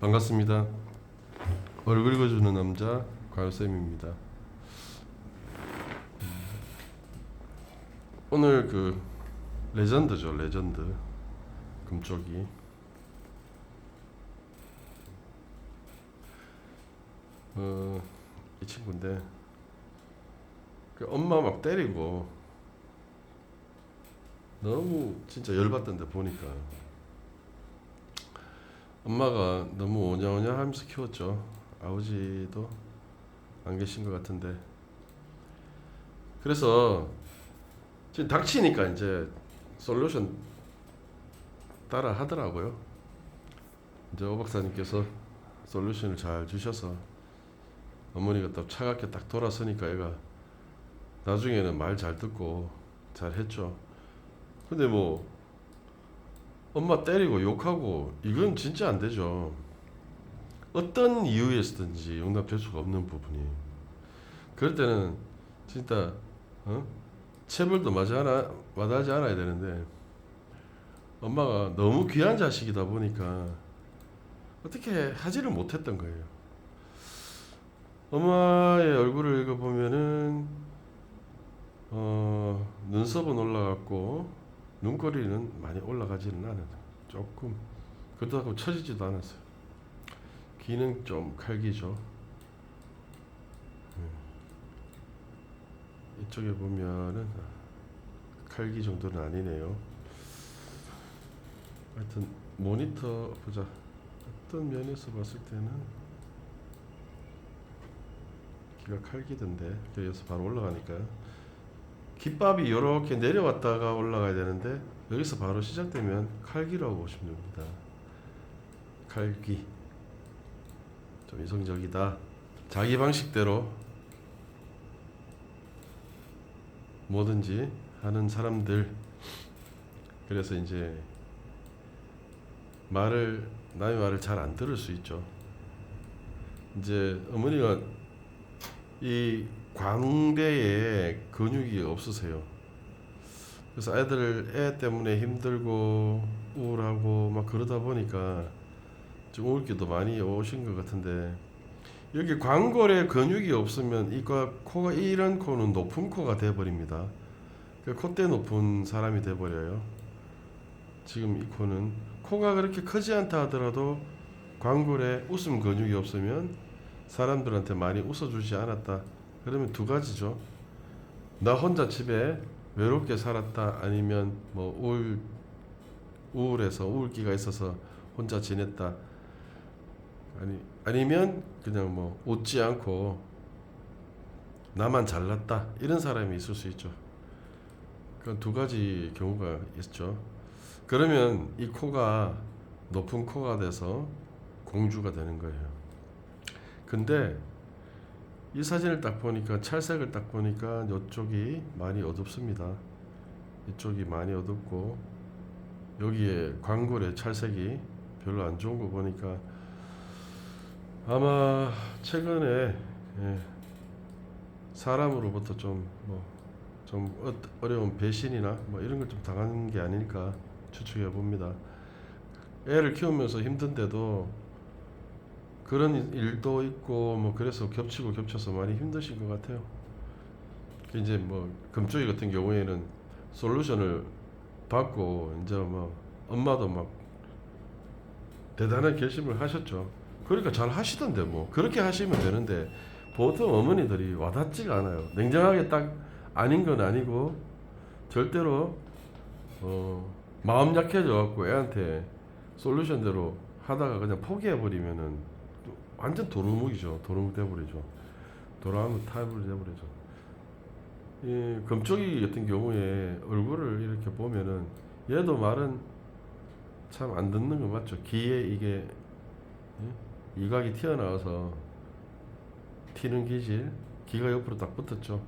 반갑습니다. 얼굴 읽어주는 남자 과요쌤입니다. 오늘 레전드죠. 레전드 금쪽이 이 친구인데 엄마 막 때리고 너무 진짜 열받던데 보니까 엄마가 너무 오냐오냐 하면서 키웠죠. 아버지도 안 계신 것 같은데 그래서 지금 닥치니까 이제 솔루션 따라 하더라고요. 이제 오 박사님께서 솔루션을 잘 주셔서 어머니가 또 차갑게 딱 돌아서니까 얘가 나중에는 말 잘 듣고 잘 했죠. 근데 뭐 엄마 때리고 욕하고 이건 진짜 안 되죠. 어떤 이유에서든지 용납될 수가 없는 부분이. 그럴 때는 진짜 체벌도 마다하지 않아야 되는데 엄마가 너무 귀한 자식이다 보니까 어떻게 하지를 못했던 거예요. 엄마의 얼굴을 읽어보면은 눈썹은 올라갔고 눈꼬리는 많이 올라가지는 않아요. 조금 그렇다고 처지지도 않았어요. 귀는 좀 칼기죠. 이쪽에 보면은 칼기 정도는 아니네요. 하여튼 모니터 보자. 어떤 면에서 봤을 때는 귀가 칼기던데 여기서 바로 올라가니까요. 깃밥이 이렇게 내려왔다가 올라가야 되는데 여기서 바로 시작되면 칼기라고 보시면 됩니다. 칼기 좀 이성적이다. 자기 방식대로 뭐든지 하는 사람들. 그래서 이제 남의 말을 잘 안 들을 수 있죠. 이제 어머니가 이 광대에 근육이 없으세요. 그래서 애 때문에 힘들고 우울하고 막 그러다 보니까 좀 우울기도 많이 오신 것 같은데, 여기 광골에 근육이 없으면 코가 이런 코는 높은 코가 돼버립니다. 콧대 높은 사람이 돼버려요. 지금 이 코는 코가 그렇게 크지 않다 하더라도 광골에 웃음 근육이 없으면 사람들한테 많이 웃어주지 않았다. 그러면 두 가지죠. 나 혼자 집에 외롭게 살았다, 아니면 뭐 우울해서 우울기가 있어서 혼자 지냈다, 아니면 그냥 뭐 웃지 않고 나만 잘났다, 이런 사람이 있을 수 있죠. 그건 두 가지 경우가 있죠. 그러면 이 코가 높은 코가 돼서 공주가 되는 거예요. 근데 이 사진을 딱 보니까, 찰색을 딱 보니까 이쪽이 많이 어둡습니다. 이쪽이 많이 어둡고 여기에 광골의 찰색이 별로 안 좋은 거 보니까 아마 최근에 사람으로부터 좀 어려운 배신이나 뭐 이런 걸 좀 당한 게 아닐까 추측해 봅니다. 애를 키우면서 힘든데도 그런 일도 있고 뭐 그래서 겹치고 겹쳐서 많이 힘드신 것 같아요. 이제 뭐 금쪽이 같은 경우에는 솔루션을 받고 이제 뭐 엄마도 막 대단한 결심을 하셨죠. 그러니까 잘 하시던데 뭐 그렇게 하시면 되는데 보통 어머니들이 와닿지가 않아요. 냉정하게 딱 아닌 건 아니고 절대로 마음 약해져 갖고 애한테 솔루션대로 하다가 그냥 포기해 버리면은 완전 도루묵이죠. 도루묵 돼버리죠. 도라하면 타입을 돼버리죠. 이 금쪽이 같은 경우에 얼굴을 이렇게 보면은 얘도 말은 참 안 듣는 거 맞죠. 귀에 이게 이각이 튀어나와서 튀는 기질, 귀가 옆으로 딱 붙었죠.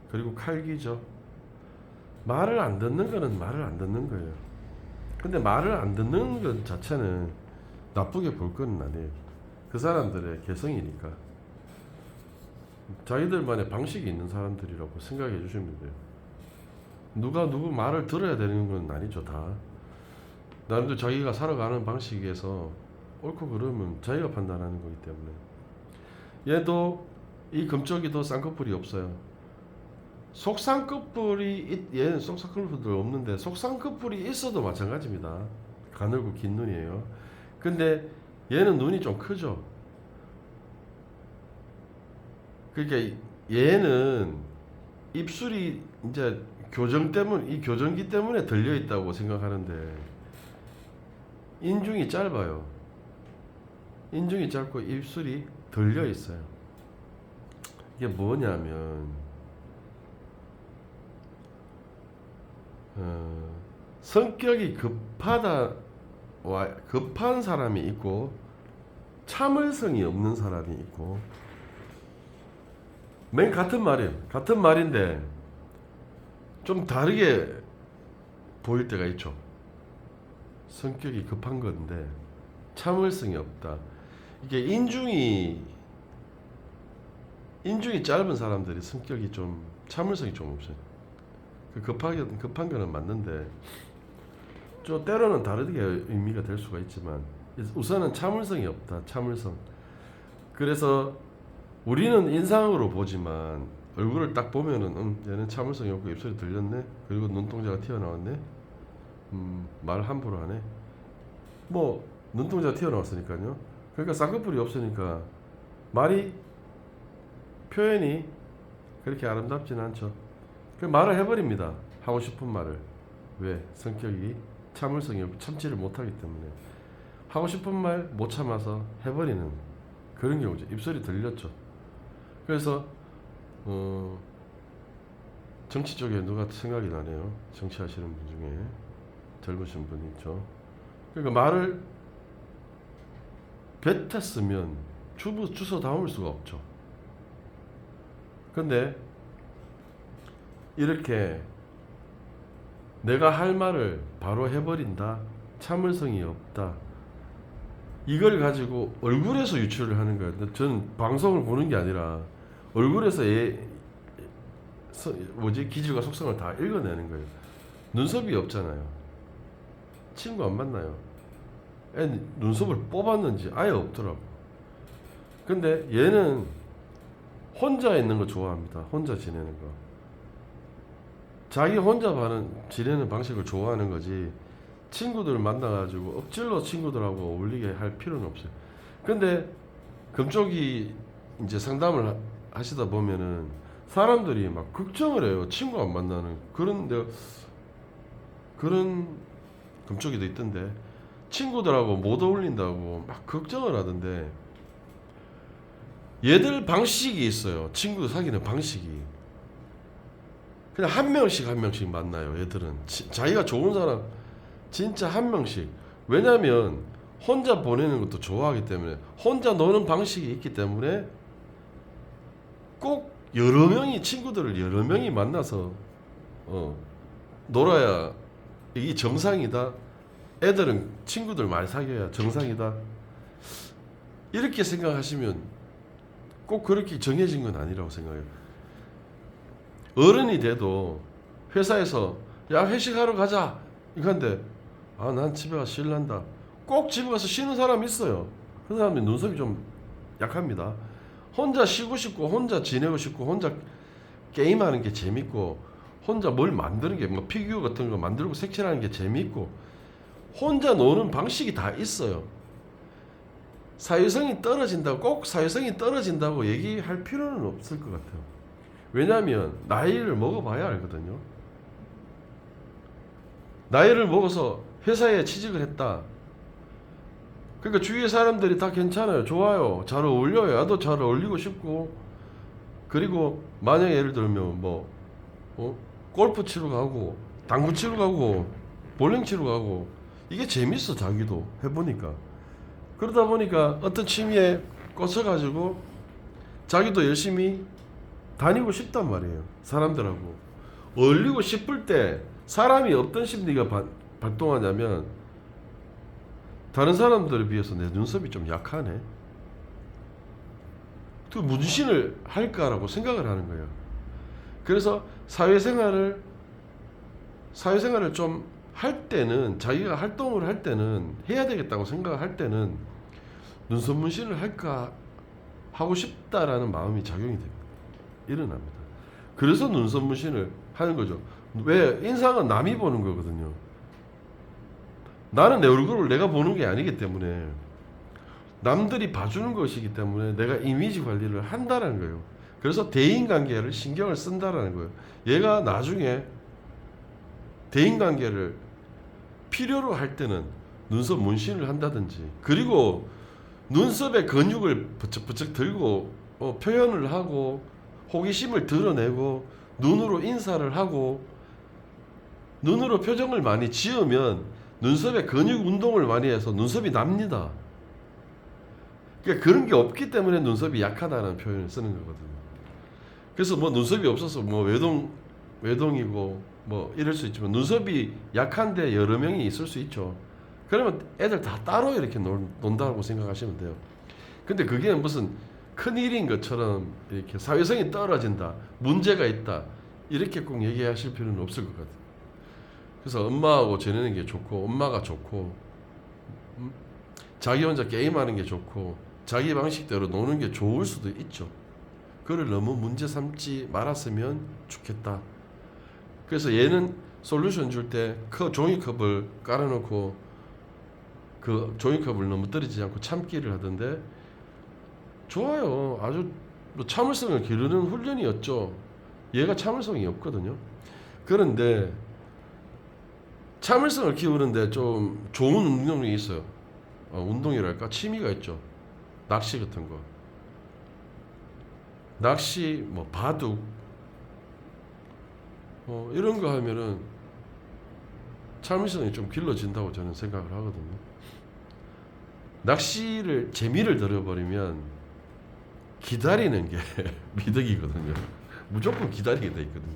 그리고 칼귀죠. 말을 안 듣는 거는 말을 안 듣는 거예요. 근데 말을 안 듣는 것 자체는 나쁘게 볼 건 아니에요. 그 사람들의 개성이니까 자기들만의 방식이 있는 사람들이라고 생각해 주시면 돼요. 누가 누구 말을 들어야 되는 건 아니죠. 다 나름대로 자기가 살아가는 방식에서 옳고 그름은 자기가 판단하는 거기 때문에. 얘도 이 금쪽이도 쌍꺼풀이 없어요. 속쌍꺼풀이 얘는 속쌍꺼풀도 없는데 속쌍꺼풀이 있어도 마찬가지입니다. 가늘고 긴 눈이에요. 근데 얘는 눈이 좀 크죠. 그러니까 얘는 입술이 이제 교정 때문에 이 교정기 때문에 들려 있다고 생각하는데 인중이 짧아요. 인중이 짧고 입술이 들려 있어요. 이게 뭐냐면 성격이 급한 사람이 있고 참을성이 없는 사람이 있고 맨 같은 말인데 좀 다르게 보일 때가 있죠. 성격이 급한 건데 참을성이 없다. 이게 인중이 짧은 사람들이 성격이 좀 참을성이 좀 없어요. 급한 거는 맞는데 좀 때로는 다르게 의미가 될 수가 있지만 우선은 참을성이 없다. 참을성. 그래서 우리는 인상으로 보지만 얼굴을 딱 보면은 얘는 참을성이 없고 입술이 들렸네. 그리고 눈동자가 튀어나왔네. 말 함부로 하네. 뭐 눈동자가 튀어나왔으니까요. 그러니까 쌍꺼풀이 없으니까 표현이 그렇게 아름답지는 않죠. 그 말을 해버립니다. 하고 싶은 말을. 왜? 성격이 참을성이 없고 참지를 못하기 때문에 하고 싶은 말 못 참아서 해버리는 그런 경우죠. 입술이 들렸죠. 그래서 정치 쪽에 누가 생각이 나네요. 정치하시는 분 중에 젊으신 분이 있죠. 그러니까 말을 뱉었으면 주워 담을 수가 없죠. 근데 이렇게 내가 할 말을 바로 해버린다. 참을성이 없다. 이걸 가지고 얼굴에서 유출을 하는 거예요. 저는 방송을 보는 게 아니라 얼굴에서 기질과 속성을 다 읽어내는 거예요. 눈썹이 없잖아요. 친구 안 만나요. 눈썹을 뽑았는지 아예 없더라고. 근데 얘는 혼자 있는 거 좋아합니다. 혼자 지내는 거. 자기 혼자 지내는 방식을 좋아하는 거지 친구들 만나가지고 억질로 친구들하고 어울리게 할 필요는 없어요. 근데 금쪽이 이제 상담을 하시다 보면은 사람들이 막 걱정을 해요. 친구 안 만나는 그런 금쪽이도 있던데 친구들하고 못 어울린다고 막 걱정을 하던데 얘들 방식이 있어요. 친구들 사귀는 방식이. 그냥 한 명씩 만나요. 얘들은 자기가 좋은 사람 진짜 한 명씩. 왜냐면 혼자 보내는 것도 좋아하기 때문에 혼자 노는 방식이 있기 때문에 꼭 친구들을 여러 명이 만나서 놀아야 이게 정상이다. 애들은 친구들 많이 사귀어야 정상이다. 이렇게 생각하시면 꼭 그렇게 정해진 건 아니라고 생각해요. 어른이 돼도 회사에서 야 회식하러 가자 이건데 난 집에 가서 쉴란다. 꼭 집에 가서 쉬는 사람이 있어요. 그 사람이 눈썹이 좀 약합니다. 혼자 쉬고 싶고 혼자 지내고 싶고 혼자 게임하는 게 재밌고 혼자 뭘 만드는 게 뭐 피규어 같은 거 만들고 색칠하는 게 재밌고 혼자 노는 방식이 다 있어요. 사회성이 떨어진다고 얘기할 필요는 없을 것 같아요. 왜냐하면 나이를 먹어봐야 알거든요. 나이를 먹어서 회사에 취직을 했다. 그러니까 주위의 사람들이 다 괜찮아요. 좋아요. 잘 어울려요. 나도 잘 어울리고 싶고. 그리고 만약에 예를 들면 골프 치러 가고 당구 치러 가고 볼링 치러 가고 이게 재밌어. 자기도 해보니까. 그러다 보니까 어떤 취미에 꽂혀가지고 자기도 열심히 다니고 싶단 말이에요. 사람들하고 어울리고 싶을 때 사람이 어떤 심리가 발동하냐면 다른 사람들에 비해서 내 눈썹이 좀 약하네. 그 문신을 할까라고 생각을 하는 거예요. 그래서 사회생활을 좀 할 때는 자기가 활동을 할 때는 해야 되겠다고 생각을 할 때는 눈썹 문신을 할까 하고 싶다라는 마음이 작용이 됩니다. 일어납니다. 그래서 눈썹 문신을 하는 거죠. 왜? 인상은 남이 보는 거거든요. 나는 내 얼굴을 내가 보는 게 아니기 때문에, 남들이 봐주는 것이기 때문에 내가 이미지 관리를 한다는 거예요. 그래서 대인관계를 신경을 쓴다라는 거예요. 얘가 나중에 대인관계를 필요로 할 때는 눈썹 문신을 한다든지, 그리고 눈썹의 근육을 부쩍부쩍 들고 표현을 하고 호기심을 드러내고 눈으로 인사를 하고 눈으로 표정을 많이 지으면 눈썹의 근육 운동을 많이 해서 눈썹이 납니다. 그러니까 그런 게 없기 때문에 눈썹이 약하다는 표현을 쓰는 거거든요. 그래서 뭐 눈썹이 없어서 뭐 외동이고 뭐 이럴 수 있지만, 눈썹이 약한데 여러 명이 있을 수 있죠. 그러면 애들 다 따로 이렇게 논다고 생각하시면 돼요. 근데 그게 무슨 큰일인 것처럼 이렇게 사회성이 떨어진다, 문제가 있다, 이렇게 꼭 얘기하실 필요는 없을 것 같아요. 그래서 엄마하고 지내는 게 좋고, 엄마가 좋고, 자기 혼자 게임하는 게 좋고, 자기 방식대로 노는 게 좋을 수도 있죠. 그걸 너무 문제 삼지 말았으면 좋겠다. 그래서 얘는 솔루션 줄 때 종이컵을 깔아놓고 그 종이컵을 너무 떨어지지 않고 참기를 하던데, 좋아요. 아주 참을성을 기르는 훈련이었죠. 얘가 참을성이 없거든요. 그런데 참을성을 키우는데 좀 좋은 운동이 있어요. 운동이랄까? 취미가 있죠. 낚시 같은 거. 낚시, 뭐 바둑, 이런 거 하면은 참을성이 좀 길러진다고 저는 생각을 하거든요. 낚시를 재미를 들어버리면 기다리는 게 미덕이거든요. 무조건 기다리게 돼 있거든요.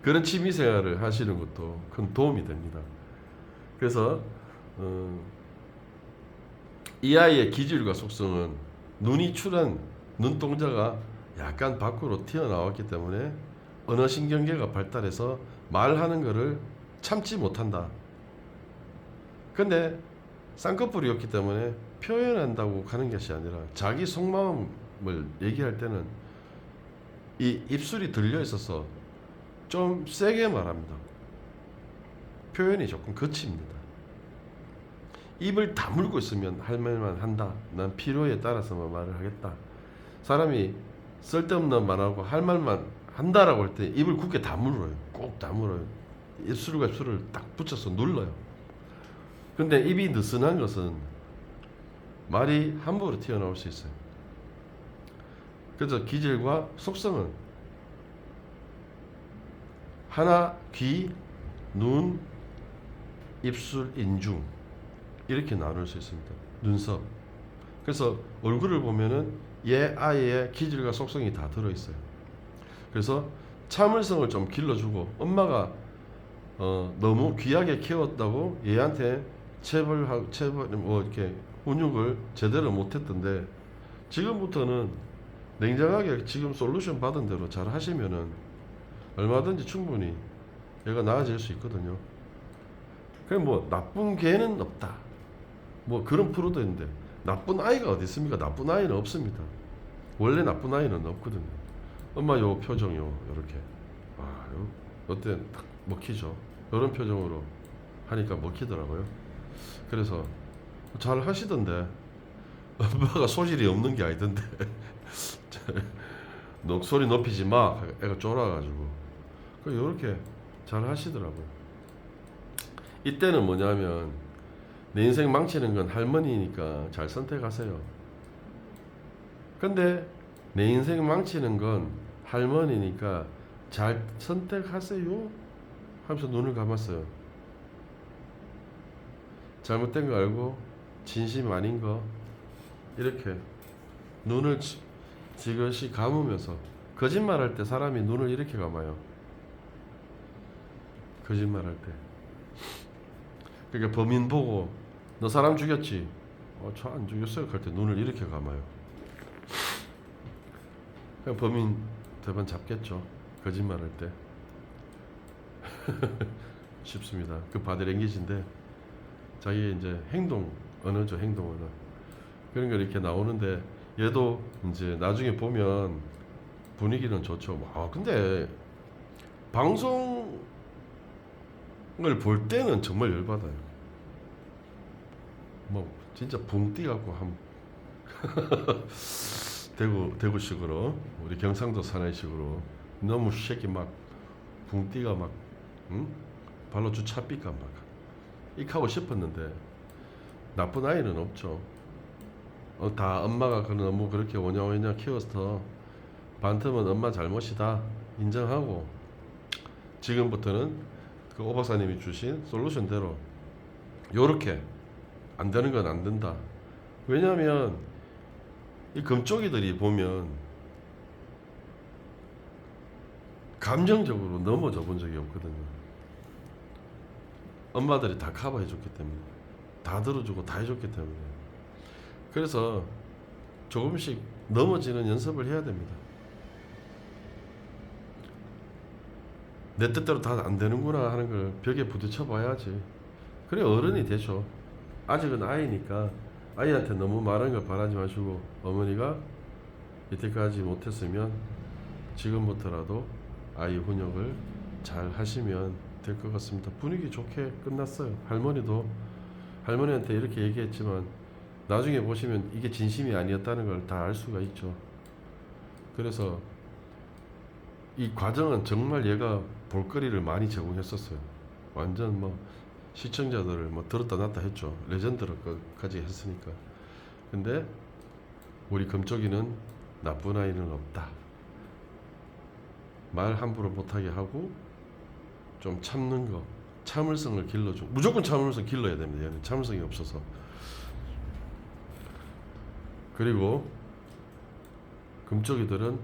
그런 취미 생활을 하시는 것도 큰 도움이 됩니다. 그래서 이 아이의 기질과 속성은 눈이 출한 눈동자가 약간 밖으로 튀어나왔기 때문에 언어신경계가 발달해서 말하는 것을 참지 못한다. 근데 쌍꺼풀이었기 때문에 표현한다고 가는 것이 아니라 자기 속마음을 얘기할 때는 이 입술이 들려 있어서 좀 세게 말합니다. 표현이 조금 거칩니다. 입을 다물고 있으면 할 말만 한다. 난 필요에 따라서만 말을 하겠다. 사람이 쓸데없는 말하고 할 말만 한다라고 할 때 입을 굳게 다물어요. 꼭 다물어요. 입술과 입술을 딱 붙여서 눌러요. 근데 입이 느슨한 것은 말이 함부로 튀어나올 수 있어요. 그래서 기질과 속성은 하나, 귀, 눈, 입술, 인중, 이렇게 나눌 수 있습니다. 눈썹. 그래서 얼굴을 보면은 얘 아이의 기질과 속성이 다 들어있어요. 그래서 참을성을 좀 길러주고, 엄마가 너무 귀하게 키웠다고 얘한테 체벌 뭐 이렇게 훈육을 제대로 못했던데, 지금부터는 냉정하게 지금 솔루션 받은 대로 잘 하시면은 얼마든지 충분히 얘가 나아질 수 있거든요. 그냥 뭐 나쁜 개는 없다, 뭐 그런 프로도 있는데, 나쁜 아이가 어디 있습니까? 나쁜 아이는 없습니다. 원래 나쁜 아이는 없거든요. 엄마 요 표정요, 요렇게, 요 어때, 딱 먹히죠. 이런 표정으로 하니까 먹히더라고요. 그래서 잘 하시던데, 엄마가 소질이 없는 게 아니던데 소리 높이지 마, 애가 쫄아가지고. 요렇게 잘 하시더라고요. 이때는 뭐냐면, 내 인생 망치는 건 할머니니까 잘 선택하세요. 근데 내 인생 망치는 건 할머니니까 잘 선택하세요 하면서 눈을 감았어요. 잘못된 거 알고 진심 아닌 거 이렇게 눈을 지그시 감으면서, 거짓말할 때 사람이 눈을 이렇게 감아요. 거짓말할 때. 그러니까 범인 보고 너 사람 죽였지? 저 안 죽였어요. 할 때 눈을 이렇게 감아요. 그냥 범인 대번 잡겠죠. 거짓말할 때. 쉽습니다. 그 바디랭귀지인데 자기 이제 행동 언어죠. 행동 언어. 그런 거 이렇게 나오는데 얘도 이제 나중에 보면 분위기는 좋죠. 아 근데 방송을 볼 때는 정말 열받아요. 뭐 진짜 붕 뛰갖고 한 대구식으로 우리 경상도 사나이식으로 너무 새끼 막 붕띠가 막 응? 발로 주차 삐까 막 익하고 싶었는데 나쁜 아이는 없죠. 다 엄마가 너무 그렇게 오냐오냐 키워서 반틈은 엄마 잘못이다 인정하고 지금부터는 그 오박사님이 주신 솔루션대로 요렇게 안 되는 건 안 된다. 왜냐하면 이 금쪽이들이 보면 감정적으로 넘어져 본 적이 없거든요. 엄마들이 다 커버해 줬기 때문에 다 들어주고 다 해줬기 때문에 그래서 조금씩 넘어지는 연습을 해야 됩니다. 내 뜻대로 다 안 되는구나 하는 걸 벽에 부딪혀 봐야지. 그래 어른이 되죠. 아직은 아이니까 아이한테 너무 많은 걸 바라지 마시고 어머니가 이때까지 못했으면 지금부터라도 아이 훈육을 잘 하시면 될 것 같습니다. 분위기 좋게 끝났어요. 할머니한테 이렇게 얘기했지만 나중에 보시면 이게 진심이 아니었다는 걸 다 알 수가 있죠. 그래서 이 과정은 정말 얘가 볼거리를 많이 제공했었어요. 완전 뭐 시청자들을 뭐 들었다 놨다 했죠. 레전드까지 했으니까. 근데 우리 금쪽이는 나쁜 아이는 없다. 말 함부로 못하게 하고 좀 참는 거, 참을성을 길러줘. 무조건 참을성 길러야 됩니다. 얘는 참을성이 없어서. 그리고 금쪽이들은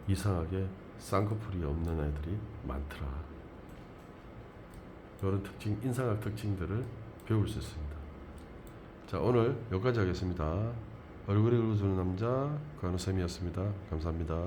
이상하게 쌍꺼풀이 없는 애들이 많더라. 이런 특징, 인상학 특징들을 배울 수 있습니다. 자, 오늘 여기까지 하겠습니다. 얼굴이 울어주는 남자, 관우쌤이었습니다. 감사합니다.